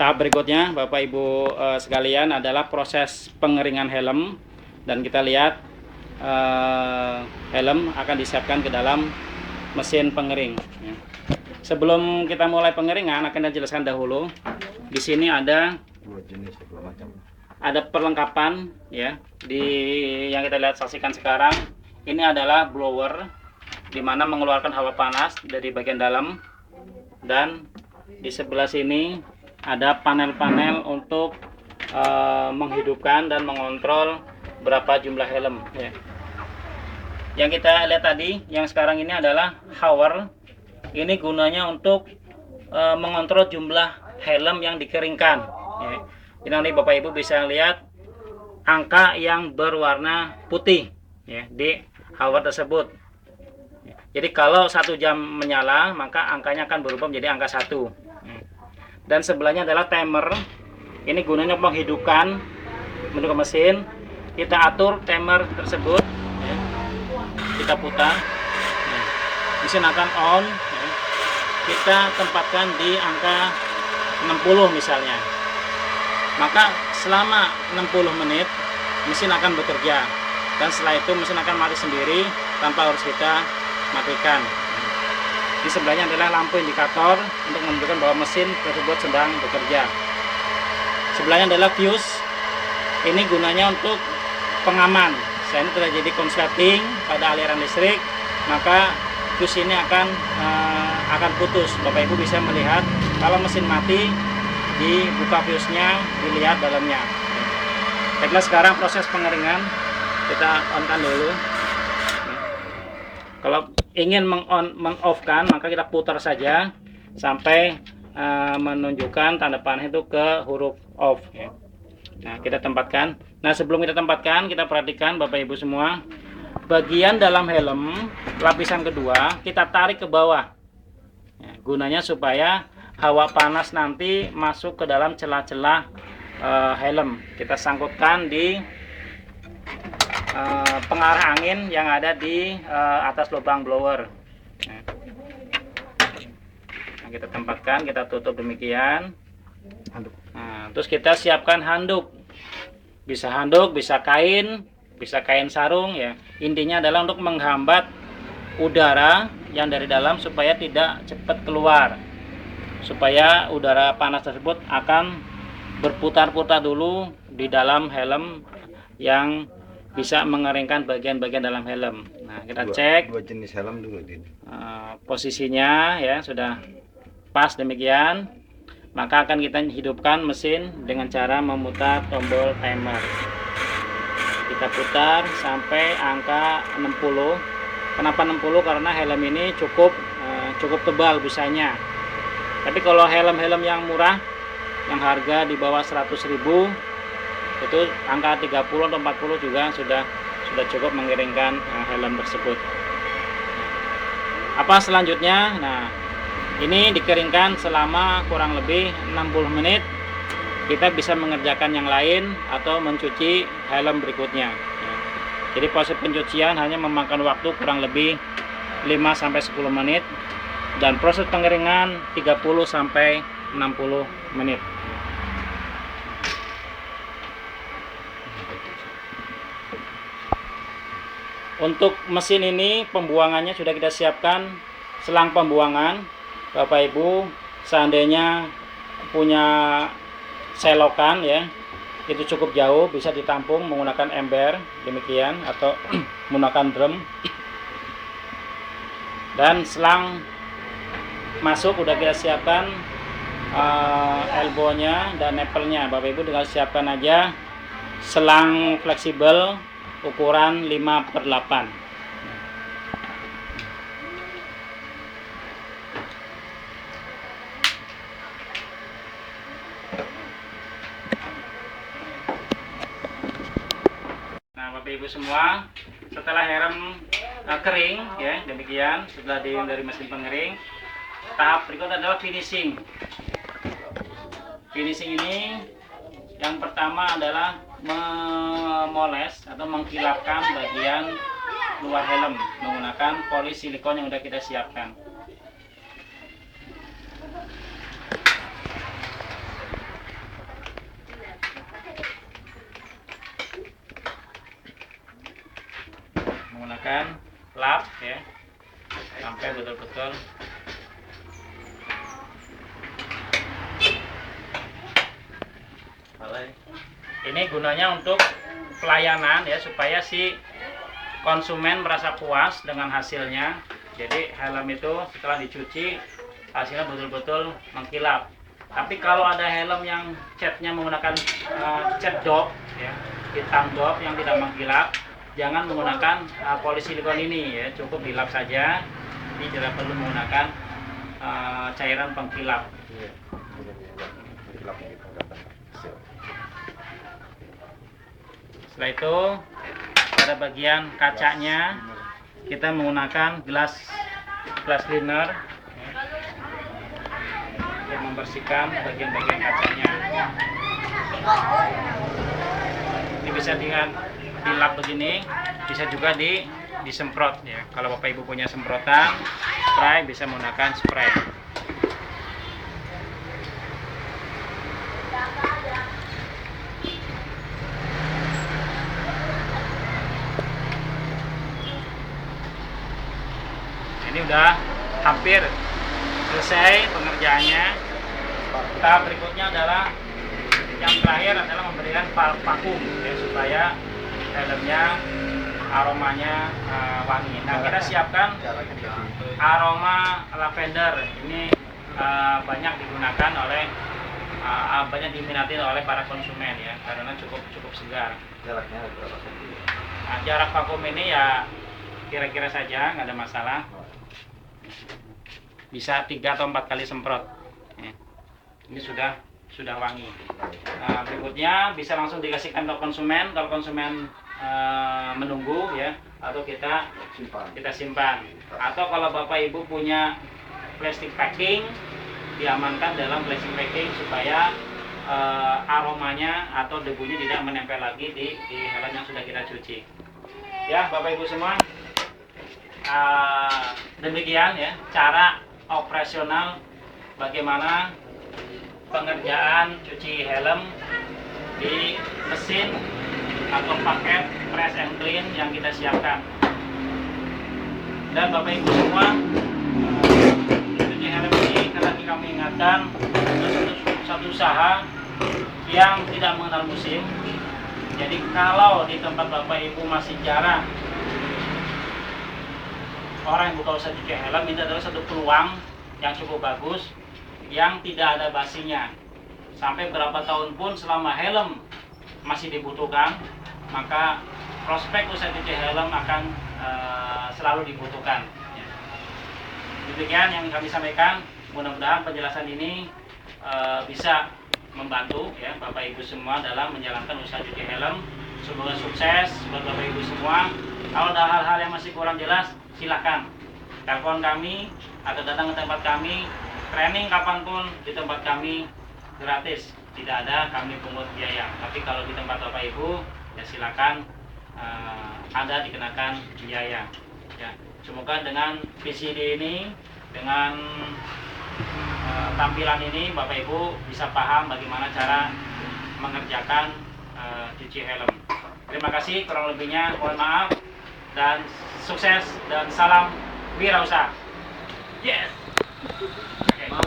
Tahap berikutnya Bapak Ibu sekalian adalah proses pengeringan helm, dan kita lihat helm akan disiapkan ke dalam mesin pengering. Sebelum kita mulai pengeringan akan saya jelaskan dahulu. Di sini ada dua jenis macam. Ada perlengkapan ya yang kita lihat saksikan sekarang. Ini adalah blower, dimana mengeluarkan hawa panas dari bagian dalam, dan di sebelah sini ada panel-panel untuk menghidupkan dan mengontrol berapa jumlah helm ya. Yang kita lihat tadi, yang sekarang ini adalah hover. Ini gunanya untuk mengontrol jumlah helm yang dikeringkan ya. Jadi nanti Bapak Ibu bisa lihat angka yang berwarna putih ya di hover tersebut. Jadi kalau 1 jam menyala, maka angkanya akan berubah menjadi angka 1. Dan sebelahnya adalah timer. Ini gunanya menghidupkan menu mesin. Kita atur timer tersebut ya. Kita putar ya. Mesin akan on ya. Kita tempatkan di angka 60 misalnya. Maka selama 60 menit mesin akan bekerja, dan setelah itu mesin akan mati sendiri tanpa harus kita matikan. Di sebelahnya adalah lampu indikator untuk menunjukkan bahwa mesin tersebut sedang bekerja. Sebelahnya adalah fuse. Ini gunanya untuk pengaman. Saat ini terjadi konsleting pada aliran listrik, maka fuse ini akan putus. Bapak Ibu bisa melihat kalau mesin mati, dibuka fuse-nya, dilihat dalamnya. Baiklah, sekarang proses pengeringan kita on-kan dulu. Kalau ingin meng-off-kan, maka kita putar saja sampai menunjukkan tanda panah itu ke huruf off ya. Nah, kita tempatkan. Nah, sebelum kita tempatkan, kita perhatikan Bapak Ibu semua, bagian dalam helm lapisan kedua kita tarik ke bawah ya, gunanya supaya hawa panas nanti masuk ke dalam celah-celah helm. Kita sangkutkan di pengarah angin yang ada di atas lubang blower. Nah, kita tempatkan, kita tutup demikian. Nah, terus kita siapkan handuk. Bisa handuk, bisa kain sarung ya. Intinya adalah untuk menghambat udara yang dari dalam supaya tidak cepat keluar. Supaya udara panas tersebut akan berputar-putar dulu di dalam helm yang bisa mengeringkan bagian-bagian dalam helm. Nah, kita cek dua jenis helm dulu posisinya ya, sudah pas demikian. Maka akan kita hidupkan mesin dengan cara memutar tombol timer. Kita putar sampai angka 60. Kenapa 60? Karena helm ini cukup tebal busanya. Tapi kalau helm-helm yang murah, yang harga di bawah 100.000, itu angka 30 atau 40 juga sudah cukup mengiringkan helm tersebut. Apa selanjutnya? Nah, ini dikeringkan selama kurang lebih 60 menit. Kita bisa mengerjakan yang lain atau mencuci helm berikutnya. Jadi proses pencucian hanya memakan waktu kurang lebih 5-10 menit, dan proses pengeringan 30-60 menit. Untuk mesin ini pembuangannya sudah kita siapkan selang pembuangan. Bapak Ibu seandainya punya selokan ya, itu cukup jauh, bisa ditampung menggunakan ember demikian, atau menggunakan drum. Dan selang masuk udah kita siapkan elbownya dan nipple-nya. Bapak Ibu tinggal siapkan aja selang fleksibel ukuran 5/8. Nah, Bapak Ibu semua, setelah helm kering ya, demikian setelah dari mesin pengering, tahap berikut adalah finishing. Finishing ini yang pertama adalah memoles atau mengkilapkan bagian luar helm menggunakan polis silikon yang sudah kita siapkan. Ini gunanya untuk pelayanan ya, supaya si konsumen merasa puas dengan hasilnya. Jadi helm itu setelah dicuci hasilnya betul-betul mengkilap. Tapi kalau ada helm yang catnya menggunakan cat dop ya, hitam dop yang tidak mengkilap, jangan menggunakan polisilikon ini ya, cukup dilap saja. Ini tidak perlu menggunakan cairan pengkilap. Setelah itu pada bagian kacanya kita menggunakan glass cleaner untuk membersihkan bagian-bagian kacanya. Ini bisa dengan dilap begini, bisa juga disemprot ya. Kalau Bapak Ibu punya semprotan spray, bisa menggunakan spray. Ini udah hampir selesai pengerjaannya. Tahap berikutnya adalah yang terakhir adalah memberikan vakum ya, supaya helmnya aromanya wangi. Nah, kita siapkan aroma lavender. Ini banyak digunakan oleh banyak diminati oleh para konsumen ya, karena cukup segar. Jaraknya berapa cm? Nah, jarak vakum ini ya kira-kira saja, nggak ada masalah. Bisa 3 atau 4 kali semprot ya. Ini sudah wangi. Nah, berikutnya bisa langsung dikasihkan ke konsumen kalau konsumen menunggu ya, atau kita simpan. Atau kalau Bapak Ibu punya plastic packing, diamankan dalam plastic packing supaya aromanya atau debunya tidak menempel lagi di helm yang sudah kita cuci. Ya Bapak Ibu semua, demikian ya cara operasional bagaimana pengerjaan cuci helm di mesin atau paket press and clean yang kita siapkan. Dan Bapak Ibu semua, cuci helm ini lagi kami ingatkan, satu usaha yang tidak mengenal musim. Jadi kalau di tempat Bapak Ibu masih jarang orang yang buka usaha cuci helm, ini adalah satu peluang yang cukup bagus, yang tidak ada basinya. Sampai berapa tahun pun selama helm masih dibutuhkan, maka prospek usaha cuci helm akan selalu dibutuhkan. Demikian yang kami sampaikan. Mudah-mudahan penjelasan ini bisa membantu ya Bapak Ibu semua dalam menjalankan usaha cuci helm. Semoga sukses buat Bapak Ibu semua. Kalau ada hal-hal yang masih kurang jelas, silakan telepon kami atau datang ke tempat kami. Training kapanpun di tempat kami gratis, tidak ada kami pungut biaya. Tapi kalau di tempat Bapak Ibu, ya silakan Anda dikenakan biaya. Ya, semoga dengan VCD ini, dengan tampilan ini, Bapak Ibu bisa paham bagaimana cara mengerjakan cuci helm. Terima kasih, kurang lebihnya mohon maaf, dan sukses dan salam wirausaha. Yes.